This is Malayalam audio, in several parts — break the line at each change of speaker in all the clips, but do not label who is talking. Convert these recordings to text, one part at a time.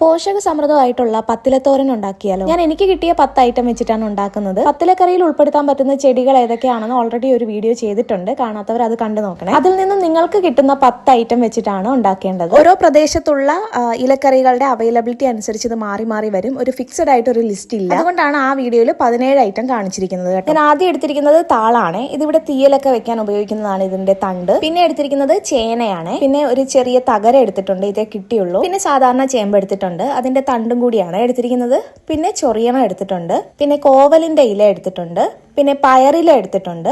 പോഷക സമൃദ്ധമായിട്ടുള്ള പത്തിലത്തോരൻ ഉണ്ടാക്കിയാലോ? ഞാൻ എനിക്ക് കിട്ടിയ 10 ഐറ്റം വെച്ചിട്ടാണ് ഉണ്ടാക്കുന്നത്. പത്തിലക്കറിയിൽ ഉൾപ്പെടുത്താൻ പറ്റുന്ന ചെടികൾ ഏതൊക്കെയാണെന്ന് ഓൾറെഡി ഒരു വീഡിയോ ചെയ്തിട്ടുണ്ട്. കാണാത്തവർ അത് കണ്ടു നോക്കണേ. അതിൽ നിന്നും നിങ്ങൾക്ക് കിട്ടുന്ന 10 ഐറ്റം വെച്ചിട്ടാണ് ഉണ്ടാക്കേണ്ടത്. ഓരോ പ്രദേശത്തുള്ള ഇലക്കറികളുടെ അവൈലബിലിറ്റി അനുസരിച്ച് ഇത് മാറി മാറി വരും. ഒരു ഫിക്സഡ് ആയിട്ട് ഒരു ലിസ്റ്റ് ഇല്ല. അതുകൊണ്ടാണ് ആ വീഡിയോയിൽ 17 ഐറ്റം കാണിച്ചിരിക്കുന്നത്. ഞാൻ ആദ്യം എടുത്തിരിക്കുന്നത് താളാണ്. ഇതിവിടെ തീയലൊക്കെ വെക്കാൻ ഉപയോഗിക്കുന്നതാണ് ഇതിന്റെ തണ്ട്. പിന്നെ എടുത്തിരിക്കുന്നത് ചേനയാണ്. പിന്നെ ഒരു ചെറിയ തകര എടുത്തിട്ടുണ്ട്. ഇതേ കിട്ടിയുള്ളൂ. പിന്നെ സാധാരണ ചേമ്പ് എടുത്തിട്ടുണ്ട്. അതിന്റെ തണ്ടും കൂടിയാണ് എടുത്തിരിക്കുന്നത്. പിന്നെ ചൊറിയണം എടുത്തിട്ടുണ്ട്. പിന്നെ കോവലിന്റെ ഇല എടുത്തിട്ടുണ്ട്. പിന്നെ പയറില എടുത്തിട്ടുണ്ട്.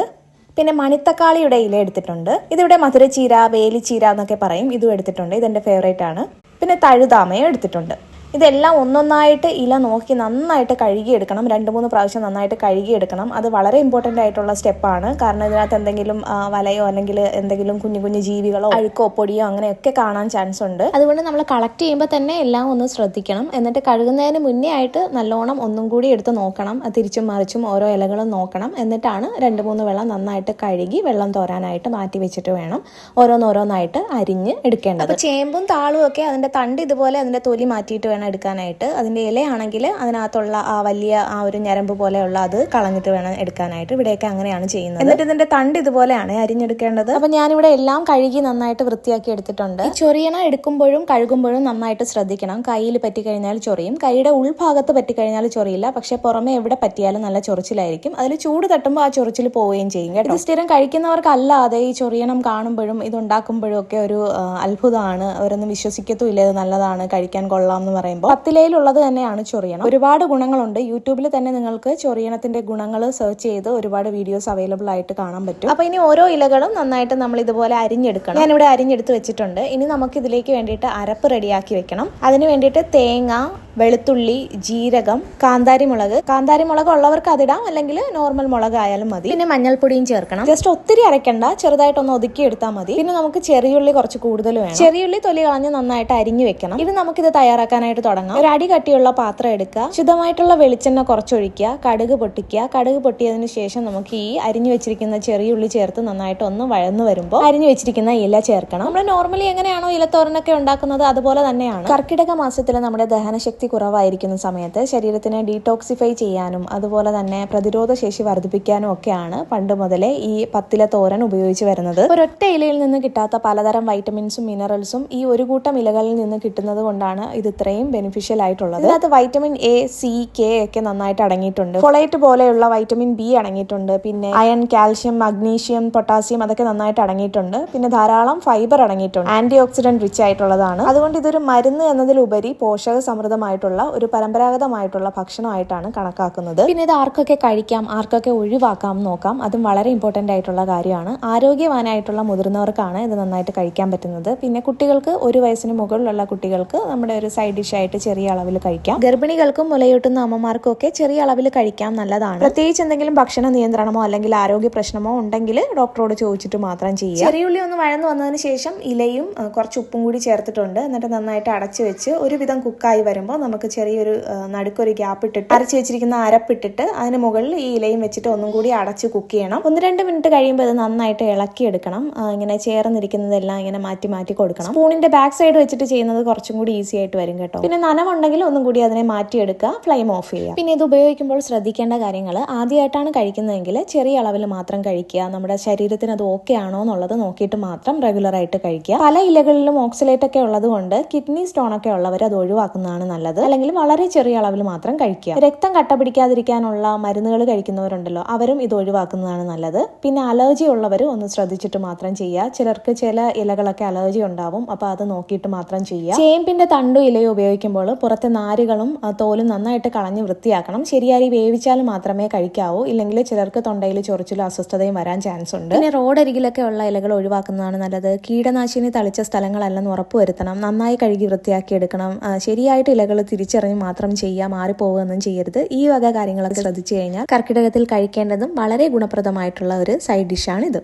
പിന്നെ മണിത്തക്കാളിയുടെ ഇല എടുത്തിട്ടുണ്ട്. ഇതിവിടെ മധുരച്ചീര, വേലിച്ചീര എന്നൊക്കെ പറയും. ഇതും എടുത്തിട്ടുണ്ട്. ഇതെന്റെ ഫേവറേറ്റ് ആണ്. പിന്നെ തഴുതാമയും എടുത്തിട്ടുണ്ട്. ഇതെല്ലാം ഒന്നൊന്നായിട്ട് ഇല നോക്കി നന്നായിട്ട് കഴുകിയെടുക്കണം. 2-3 പ്രാവശ്യം നന്നായിട്ട് കഴുകിയെടുക്കണം. അത് വളരെ ഇമ്പോർട്ടൻ്റ് ആയിട്ടുള്ള സ്റ്റെപ്പാണ്. കാരണം ഇതിനകത്ത് എന്തെങ്കിലും വലയോ അല്ലെങ്കിൽ എന്തെങ്കിലും കുഞ്ഞു കുഞ്ഞു ജീവികളോ അഴുക്കോ പൊടിയോ അങ്ങനെയൊക്കെ കാണാൻ ചാൻസ് ഉണ്ട്. അതുകൊണ്ട് നമ്മൾ കളക്ട് ചെയ്യുമ്പോൾ തന്നെ എല്ലാം ഒന്ന് ശ്രദ്ധിക്കണം. എന്നിട്ട് കഴുകുന്നതിന് മുന്നേ ആയിട്ട് നല്ലോണം ഒന്നും കൂടി എടുത്ത് നോക്കണം. തിരിച്ചും മറിച്ചും ഓരോ ഇലകളും നോക്കണം. എന്നിട്ടാണ് 2-3 വെള്ളം നന്നായിട്ട് കഴുകി വെള്ളം തോരാനായിട്ട് മാറ്റി വെച്ചിട്ട് വേണം ഓരോന്നോരോന്നായിട്ട് അരിഞ്ഞ് എടുക്കേണ്ടത്. അപ്പോൾ ചേമ്പും താളും ഒക്കെ അതിന്റെ തണ്ട് ഇതുപോലെ അതിന്റെ തൊലി മാറ്റിയിട്ട് വേണം എടുക്കാനായിട്ട്. അതിന്റെ ഇലയാണെങ്കിൽ അതിനകത്തുള്ള ആ വലിയ ആ ഒരു ഞരമ്പ് പോലെയുള്ള അത് കളഞ്ഞിട്ട് വേണം എടുക്കാനായിട്ട്. ഇവിടെയൊക്കെ അങ്ങനെയാണ് ചെയ്യുന്നത്. എന്നിട്ട് ഇതിന്റെ തണ്ട് ഇതുപോലെയാണ് അരിഞ്ഞെടുക്കേണ്ടത്. അപ്പൊ ഞാനിവിടെ എല്ലാം കഴുകി നന്നായിട്ട് വൃത്തിയാക്കി എടുത്തിട്ടുണ്ട്. ഈ ചൊറിയണ എടുക്കുമ്പോഴും കഴുകുമ്പോഴും നന്നായിട്ട് ശ്രദ്ധിക്കണം. കയ്യിൽ പറ്റിക്കഴിഞ്ഞാൽ ചൊറിയും. കൈയുടെ ഉൾഭാഗത്ത് പറ്റിക്കഴിഞ്ഞാൽ ചൊറിയില്ല. പക്ഷെ പുറമെ എവിടെ പറ്റിയാലും നല്ല ചൊറിച്ചിലായിരിക്കും. അതിൽ ചൂട് തട്ടുമ്പോൾ ആ ചൊറിച്ചിൽ പോവുകയും ചെയ്യും കേട്ടോ. ഇത് സ്ഥിരം കഴിക്കുന്നവർക്കല്ലാതെ ഈ ചൊറിയണം കാണുമ്പോഴും ഇതുണ്ടാക്കുമ്പോഴും ഒക്കെ ഒരു അത്ഭുതമാണ്. അവരൊന്നും വിശ്വസിക്കത്തുമില്ല ഇത് നല്ലതാണ്, കഴിക്കാൻ കൊള്ളാം എന്ന് പറയുമ്പോൾ. പത്തിലയിലുള്ളത് തന്നെയാണ് ചൊറിയണം. ഒരുപാട് ഗുണങ്ങളുണ്ട്. യൂട്യൂബിൽ തന്നെ നിങ്ങൾക്ക് ചൊറിയണത്തിന്റെ ഗുണങ്ങൾ സെർച്ച് ചെയ്ത് ഒരുപാട് വീഡിയോസ് അവൈലബിൾ ആയിട്ട് കാണാൻ പറ്റും. അപ്പൊ ഇനി ഓരോ ഇലകളും നന്നായിട്ട് നമ്മൾ ഇതുപോലെ അരിഞ്ഞെടുക്കണം. ഞാനിവിടെ അരിഞ്ഞെടുത്ത് വെച്ചിട്ടുണ്ട്. ഇനി നമുക്ക് ഇതിലേക്ക് വേണ്ടിയിട്ട് അരപ്പ് റെഡിയാക്കി വെക്കണം. അതിന് വേണ്ടിയിട്ട് തേങ്ങ, വെളുത്തുള്ളി, ജീരകം, കാന്താരിമുളക് ഉള്ളവർക്ക് അതിടാം, അല്ലെങ്കിൽ നോർമൽ മുളക് ആയാലും മതി. പിന്നെ മഞ്ഞൾപ്പൊടിയും ചേർക്കണം. ജസ്റ്റ് ഒത്തിരി അരയ്ക്കണ്ട, ചെറുതായിട്ടൊന്ന് ഒതുക്കി എടുത്താൽ മതി. പിന്നെ നമുക്ക് ചെറിയുള്ളി കുറച്ച് കൂടുതൽ വേണം. ചെറിയുള്ളി തൊലി കളഞ്ഞ് നന്നായിട്ട് അരിഞ്ഞു വെക്കണം. ഇത് നമുക്കിത് തയ്യാറാക്കാനായിട്ട് തുടങ്ങാം. ഒരു അടി കട്ടിയുള്ള പാത്രം എടുക്കുക. ശുദ്ധമായിട്ടുള്ള വെളിച്ചെണ്ണ കുറച്ചൊഴിക്കുക. കടുക് പൊട്ടിക്കുക. കടുക് പൊട്ടിയതിനു ശേഷം നമുക്ക് ഈ അരിഞ്ഞു വെച്ചിരിക്കുന്ന ചെറിയുള്ളി ചേർത്ത് നന്നായിട്ട് ഒന്ന് വഴന്നു വരുമ്പോൾ അരിഞ്ഞു വെച്ചിരിക്കുന്ന ഇല ചേർക്കണം. നമ്മൾ നോർമലി എങ്ങനെയാണോ ഇലത്തോരനൊക്കെ ഉണ്ടാക്കുന്നത് അതുപോലെ തന്നെയാണ്. കർക്കിടക മാസത്തിൽ നമ്മുടെ ദഹനശക്തി കുറവായിരിക്കുന്ന സമയത്ത് ശരീരത്തിനെ ഡീടോക്സിഫൈ ചെയ്യാനും അതുപോലെ തന്നെ പ്രതിരോധ ശേഷി വർദ്ധിപ്പിക്കാനും ഒക്കെയാണ് പണ്ട് മുതലേ ഈ പത്തില തോരൻ ഉപയോഗിച്ച് വരുന്നത്. ഒരൊറ്റ ഇലയിൽ നിന്ന് കിട്ടാത്ത പലതരം വൈറ്റമിൻസും മിനറൽസും ഈ ഒരു കൂട്ടം ഇലകളിൽ നിന്ന് കിട്ടുന്നത് കൊണ്ടാണ് ഇത് ഇത്രയും ബെനിഫിഷ്യൽ ആയിട്ടുള്ളത്. ഇതിനകത്ത് വൈറ്റമിൻ എ, സി, കെ ഒക്കെ നന്നായിട്ട് അടങ്ങിയിട്ടുണ്ട്. ഫോളേറ്റ് പോലെയുള്ള വൈറ്റമിൻ ബി അടങ്ങിയിട്ടുണ്ട്. പിന്നെ അയൺ, കാൽഷ്യം, മഗ്നീഷ്യം, പൊട്ടാസ്യം അതൊക്കെ നന്നായിട്ട് അടങ്ങിയിട്ടുണ്ട്. പിന്നെ ധാരാളം ഫൈബർ അടങ്ങിയിട്ടുണ്ട്. ആന്റി ഓക്സിഡന്റ് റിച്ച് ആയിട്ടുള്ളതാണ്. അതുകൊണ്ട് ഇതൊരു മരുന്ന് എന്നതിലുപരി പോഷക സമൃദ്ധമായിട്ടുള്ള ഒരു പരമ്പരാഗതമായിട്ടുള്ള ഭക്ഷണമായിട്ടാണ് കണക്കാക്കുന്നത്. പിന്നെ ഇത് ആർക്കൊക്കെ കഴിക്കാം, ആർക്കൊക്കെ ഒഴിവാക്കാം നോക്കാം. അതും വളരെ ഇമ്പോർട്ടന്റ് ആയിട്ടുള്ള കാര്യമാണ്. ആരോഗ്യവാനായിട്ടുള്ള മുതിർന്നവർക്കാണ് ഇത് നന്നായിട്ട് കഴിക്കാൻ പറ്റുന്നത്. പിന്നെ കുട്ടികൾക്ക് 1 വയസ്സിന് മുകളിലുള്ള കുട്ടികൾക്ക് നമ്മുടെ ഒരു സൈഡ് ഡിഷ് ആയിട്ട് ചെറിയ അളവിൽ കഴിക്കാം. ഗർഭിണികൾക്കും മുലയൂട്ടുന്ന അമ്മമാർക്കും ഒക്കെ ചെറിയ അളവിൽ കഴിക്കാം, നല്ലതാണ്. പ്രത്യേകിച്ച് എന്തെങ്കിലും ഭക്ഷണ നിയന്ത്രണമോ അല്ലെങ്കിൽ ആരോഗ്യ പ്രശ്നമോ ഉണ്ടെങ്കിൽ ഡോക്ടറോട് ചോദിച്ചിട്ട് മാത്രം ചെയ്യുക. ചെറിയുള്ളി ഒന്ന് വഴന്നു വന്നതിന് ശേഷം ഇലയും കുറച്ച് ഉപ്പും കൂടി ചേർത്തിട്ടുണ്ട്. എന്നിട്ട് നന്നായിട്ട് അടച്ചു വെച്ച് ഒരുവിധം കുക്കായി വരുമ്പോൾ നമുക്ക് ചെറിയൊരു നടുക്കൊരു ഗ്യാപ്പ് ഇട്ടിട്ട് അരച്ച് വെച്ചിരിക്കുന്ന അരപ്പിട്ടിട്ട് അതിന് മുകളിൽ ഈ ഇലയും വെച്ചിട്ട് ഒന്നും കൂടി അടച്ച് കുക്ക് ചെയ്യണം. 1-2 മിനിറ്റ് കഴിയുമ്പോൾ ഇത് നന്നായിട്ട് ഇളക്കിയെടുക്കണം. ഇങ്ങനെ ചേർന്നിരിക്കുന്നതെല്ലാം ഇങ്ങനെ മാറ്റി മാറ്റി കൊടുക്കണം. സ്പൂണിന്റെ ബാക്ക് സൈഡ് വെച്ചിട്ട് ചെയ്യുന്നത് കുറച്ചും കൂടി ഈസി ആയിട്ട് വരും കേട്ടോ. പിന്നെ നനവുണ്ടെങ്കിൽ ഒന്നും കൂടി അതിനെ മാറ്റിയെടുക്കുക, ഫ്ലെയിം ഓഫ് ചെയ്യുക. പിന്നെ ഇത് ഉപയോഗിക്കുമ്പോൾ ശ്രദ്ധിക്കേണ്ട കാര്യങ്ങൾ: ആദ്യമായിട്ടാണ് കഴിക്കുന്നതെങ്കിൽ ചെറിയ അളവിൽ മാത്രം കഴിക്കുക. നമ്മുടെ ശരീരത്തിന് അത് ഓക്കെ ആണോ എന്നുള്ളത് നോക്കിയിട്ട് മാത്രം റെഗുലർ ആയിട്ട് കഴിക്കുക. പല ഇലകളിലും ഓക്സലേറ്റ് ഒക്കെ ഉള്ളത് കൊണ്ട് കിഡ്നി സ്റ്റോൺ ഒക്കെ ഉള്ളവർ അത് ഒഴിവാക്കുന്നതാണ് നല്ലത്. അല്ലെങ്കിൽ വളരെ ചെറിയ അളവിൽ മാത്രം കഴിക്കുക. രക്തം കട്ട പിടിക്കാതിരിക്കാനുള്ള മരുന്നുകൾ കഴിക്കുന്നവരുണ്ടല്ലോ, അവരും ഇത് ഒഴിവാക്കുന്നതാണ് നല്ലത്. പിന്നെ അലർജി ഉള്ളവർ ഒന്ന് ശ്രദ്ധിച്ചിട്ട് മാത്രം ചെയ്യുക. ചിലർക്ക് ചില ഇലകളൊക്കെ അലർജി ഉണ്ടാവും. അപ്പൊ അത് നോക്കിയിട്ട് മാത്രം ചെയ്യുക. ചേമ്പിന്റെ തണ്ടും ഇലയും ഉപയോഗിക്കുമ്പോൾ പുറത്തെ നാരുകളും തോലും നന്നായിട്ട് കളഞ്ഞ് വൃത്തിയാക്കണം. ശരിയായി വേവിച്ചാൽ മാത്രമേ കഴിക്കാവൂ. ഇല്ലെങ്കിൽ ചിലർക്ക് തൊണ്ടയിൽ ചൊറിച്ചിലും അസ്വസ്ഥതയും വരാൻ ചാൻസ് ഉണ്ട്. പിന്നെ റോഡരികിലൊക്കെ ഉള്ള ഇലകൾ ഒഴിവാക്കുന്നതാണ് നല്ലത്. കീടനാശിനി തളിച്ച സ്ഥലങ്ങളല്ലെന്ന് ഉറപ്പുവരുത്തണം. നന്നായി കഴുകി വൃത്തിയാക്കി എടുക്കണം. ശരിയായിട്ട് ഇലകൾ തിരിച്ചറിഞ്ഞ് മാത്രം ചെയ്യുക, മാറിപ്പോവുകയൊന്നും ചെയ്യരുത്. ഈ വക കാര്യങ്ങളൊക്കെ ശ്രദ്ധിച്ചു കഴിഞ്ഞാൽ കർക്കിടകത്തിൽ കഴിക്കേണ്ടതും വളരെ ഗുണപ്രദമായിട്ടുള്ള ഒരു സൈഡ് ഡിഷാണ് ഇത്.